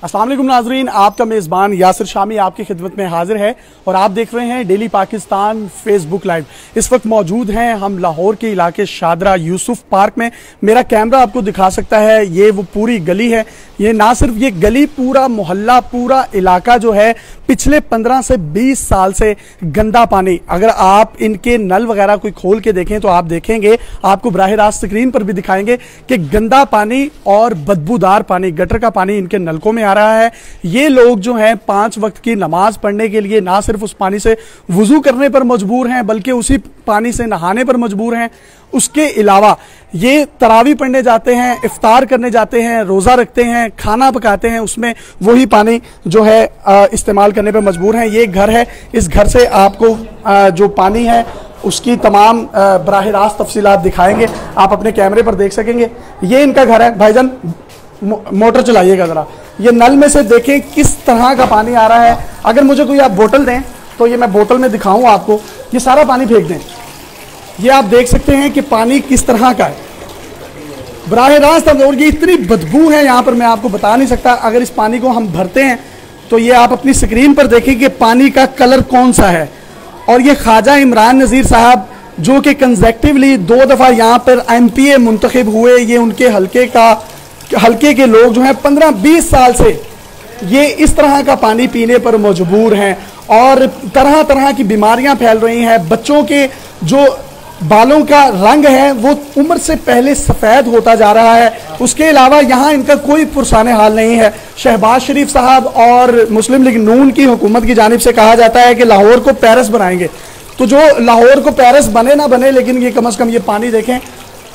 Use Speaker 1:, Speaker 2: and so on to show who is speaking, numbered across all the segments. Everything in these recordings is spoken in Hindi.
Speaker 1: अस्सलाम वालेकुम नाजरीन, आपका मेज़बान यासिर शामी आपकी खिदमत में हाजिर है और आप देख रहे हैं डेली पाकिस्तान फेसबुक लाइव। इस वक्त मौजूद हैं हम लाहौर के इलाके शादरा यूसुफ पार्क में। मेरा कैमरा आपको दिखा सकता है, ये वो पूरी गली है। ये ना सिर्फ ये गली, पूरा मोहल्ला, पूरा इलाका जो है पिछले 15 से 20 साल से गंदा पानी, अगर आप इनके नल वगैरह कोई खोल के देखें तो आप देखेंगे, आपको बराह रास्त स्क्रीन पर भी दिखाएंगे कि गंदा पानी और बदबूदार पानी, गटर का पानी इनके नलकों में आ रहा है। ये लोग जो हैं 5 वक्त की नमाज पढ़ने के लिए ना सिर्फ उस पानी से वुजू करने पर मजबूर हैं बल्कि उसी पानी से नहाने पर मजबूर हैं। उसके अलावा ये तरावी पढ़ने जाते हैं, इफ्तार करने जाते हैं, रोज़ा रखते हैं, खाना पकाते हैं, उसमें वही पानी जो है इस्तेमाल करने पर मजबूर हैं। ये एक घर है, इस घर से आपको जो पानी है उसकी तमाम बराह रास्त तफसीलात दिखाएंगे, आप अपने कैमरे पर देख सकेंगे। ये इनका घर है। भाईजान मोटर चलाइएगा ज़रा, ये नल में से देखें किस तरह का पानी आ रहा है। अगर मुझे कोई आप बोतल दें तो ये मैं बोतल में दिखाऊं आपको, ये सारा पानी फेंक दें। ये आप देख सकते हैं कि पानी किस तरह का है बराह रास्त, और ये इतनी बदबू है यहाँ पर मैं आपको बता नहीं सकता। अगर इस पानी को हम भरते हैं तो ये आप अपनी स्क्रीन पर देखें कि पानी का कलर कौन सा है। और ये ख्वाजा इमरान नज़ीर साहब जो कि कंसेक्टिवली 2 दफ़ा यहाँ पर MPA मुंतखब हुए, ये उनके हल्के के लोग जो हैं 15-20 साल से ये इस तरह का पानी पीने पर मजबूर हैं और तरह तरह की बीमारियां फैल रही हैं। बच्चों के जो बालों का रंग है वो उम्र से पहले सफ़ेद होता जा रहा है। उसके अलावा यहाँ इनका कोई पुरसाने हाल नहीं है। शहबाज शरीफ साहब और मुस्लिम लीग नून की हुकूमत की जानिब से कहा जाता है कि लाहौर को पेरिस बनाएंगे, तो जो लाहौर को पेरिस बने ना बने, लेकिन ये कम से कम ये पानी देखें,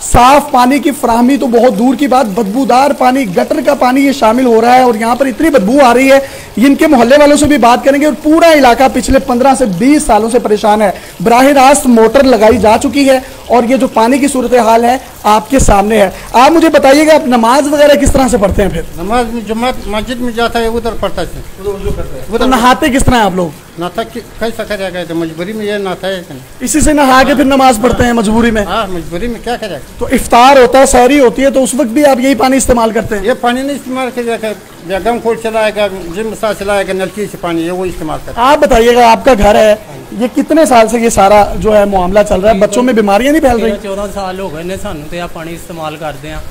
Speaker 1: साफ पानी की फराहमी तो बहुत दूर की बात, बदबूदार पानी, गटर का पानी ये शामिल हो रहा है और यहाँ पर इतनी बदबू आ रही है। इनके मोहल्ले वालों से भी बात करेंगे और पूरा इलाका पिछले 15 से 20 सालों से परेशान है। बराह रास्त मोटर लगाई जा चुकी है और ये जो पानी की सूरत हाल है आपके सामने है। आप मुझे बताइएगा, आप नमाज वगैरह किस तरह से पढ़ते हैं? फिर
Speaker 2: नमाज जमात मस्जिद में जाता है, उधर पढ़ता है,
Speaker 1: उधर नहाते किस तरह है आप लोग?
Speaker 2: नहाता कैसा करेगा, तो मजबूरी में ये नहाता है,
Speaker 1: इसी से नहा के फिर नमाज पढ़ते हैं मजबूरी में?
Speaker 2: हाँ, मजबूरी में क्या करेगा।
Speaker 1: तो इफ्तार होता है, सहरी होती है, तो उस वक्त भी आप यही पानी इस्तेमाल करते हैं?
Speaker 2: ये पानी नहीं इस्तेमाल करेगा, गम खोल चलाएगा, जिम सा चलाएगा, नलकी से पानी ये वो इस्तेमाल करता है।
Speaker 1: आप बताइएगा, आपका घर है, ये कितने साल से ये सारा जो है मामला चल रहा है? बच्चों में बीमारियां नहीं फैल रही?
Speaker 3: 14 साल हो गए ने सानू ते पानी इस्तेमाल करते हैं,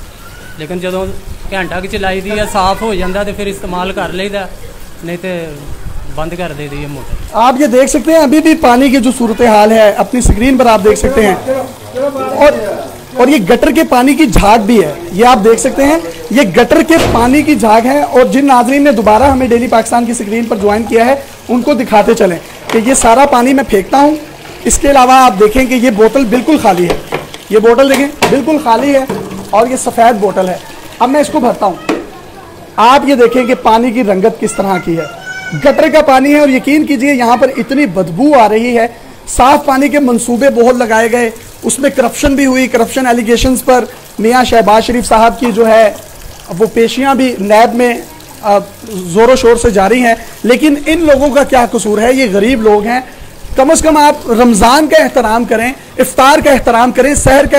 Speaker 3: लेकिन जो घंटा की चलाई दी है साफ हो जाता तो फिर इस्तेमाल कर लेदा, नहीं तो बंद कर दे दी मोटर।
Speaker 1: आप ये देख सकते हैं अभी भी पानी की जो सूरत हाल है अपनी स्क्रीन पर आप देख सकते हैं। और ये गटर के पानी की झाग भी है, ये आप देख सकते हैं, ये गटर के पानी की झाग है। और जिन नाजरीन ने दोबारा हमें डेली पाकिस्तान की स्क्रीन पर ज्वाइन किया है उनको दिखाते चलें कि ये सारा पानी मैं फेंकता हूँ। इसके अलावा आप देखें कि ये बोतल बिल्कुल खाली है, ये बोतल देखें बिल्कुल खाली है और ये सफ़ेद बोतल है। अब मैं इसको भरता हूँ, आप ये देखें कि पानी की रंगत किस तरह की है, गटर का पानी है। और यकीन कीजिए यहाँ पर इतनी बदबू आ रही है। साफ पानी के मंसूबे बहुत लगाए गए, उसमें करप्शन भी हुई, करप्शन एलिगेशंस पर मियाँ शहबाज शरीफ साहब की जो है वो पेशियाँ भी नैब में ज़ोरों शोर से जारी हैं। लेकिन इन लोगों का क्या कसूर है? ये गरीब लोग हैं। कम से कम आप रमज़ान का एहतराम करें, इफ्तार का एहतराम करें, सहर का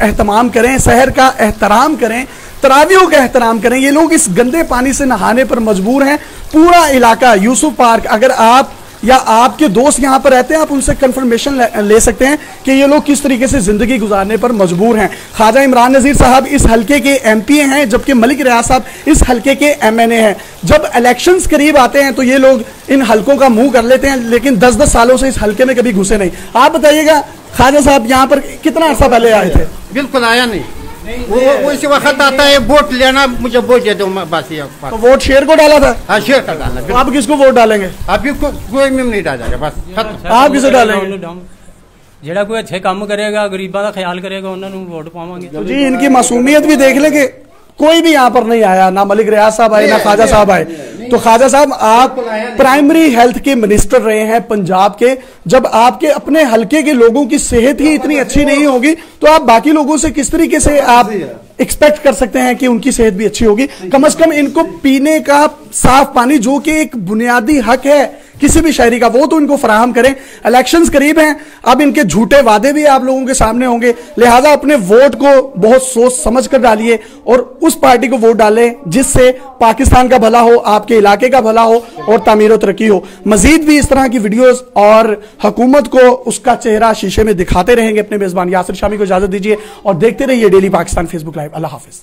Speaker 1: एहतमाम करें, सहर का एहतराम करें, तरावियों का एहतराम करें। ये लोग इस गंदे पानी से नहाने पर मजबूर हैं। पूरा इलाका यूसुफ पार्क, अगर आप या आपके दोस्त यहाँ पर रहते हैं, आप उनसे कंफर्मेशन ले सकते हैं कि ये लोग किस तरीके से ज़िंदगी गुजारने पर मजबूर हैं। ख्वाजा इमरान नज़ीर साहब इस हल्के के MPA हैं, जबकि मलिक रियाज साहब इस हल्के के MNA हैं। जब इलेक्शंस करीब आते हैं तो ये लोग इन हल्कों का मुंह कर लेते हैं, लेकिन 10-10 सालों से इस हल्के में कभी घुसे नहीं। आप बताइएगा ख्वाजा साहब यहाँ पर कितना अर्सा पहले आए थे?
Speaker 2: बिल्कुल आया नहीं, वो इसी वक्त आता है, वोट लेना, मुझे वोट दे दो बस। ये
Speaker 1: तो वोट शेर को डाला था?
Speaker 2: हाँ, शेर का डाला।
Speaker 1: तो आप किसको वोट डालेंगे?
Speaker 2: अभी कोई में नहीं डालेगा, बस
Speaker 1: आप किसे डालेंगे?
Speaker 3: जेड़ा कोई अच्छे काम करेगा, गरीबों का ख्याल करेगा, उन्होंने वोट पावांगे।
Speaker 1: तो जी इनकी मासूमियत भी देख लेंगे, कोई भी यहाँ पर नहीं आया, ना मलिक रियाज साहब आए, ना ख्वाजा साहब आए। तो ख्वाजा साहब, आप प्राइमरी हेल्थ के मिनिस्टर रहे हैं पंजाब के। जब आपके अपने हल्के के लोगों की सेहत ही इतनी अच्छी नहीं होगी तो आप बाकी लोगों से किस तरीके से आप एक्सपेक्ट कर सकते हैं कि उनकी सेहत भी अच्छी होगी? कम से कम इनको पीने का साफ पानी, जो कि एक बुनियादी हक है किसी भी शहरी का, वो तो इनको फराहम करें। इलेक्शंस करीब हैं, अब इनके झूठे वादे भी आप लोगों के सामने होंगे, लिहाजा अपने वोट को बहुत सोच समझ कर डालिए और उस पार्टी को वोट डालें जिससे पाकिस्तान का भला हो, आपके इलाके का भला हो और तामीर और तरक्की हो। मजीद भी इस तरह की वीडियोस और हुकूमत को उसका चेहरा शीशे में दिखाते रहेंगे। अपने मेजबान यासिर शामी को इजाजत दीजिए और देखते रहिए डेली पाकिस्तान फेसबुक लाइव। अल्लाह हाफिज।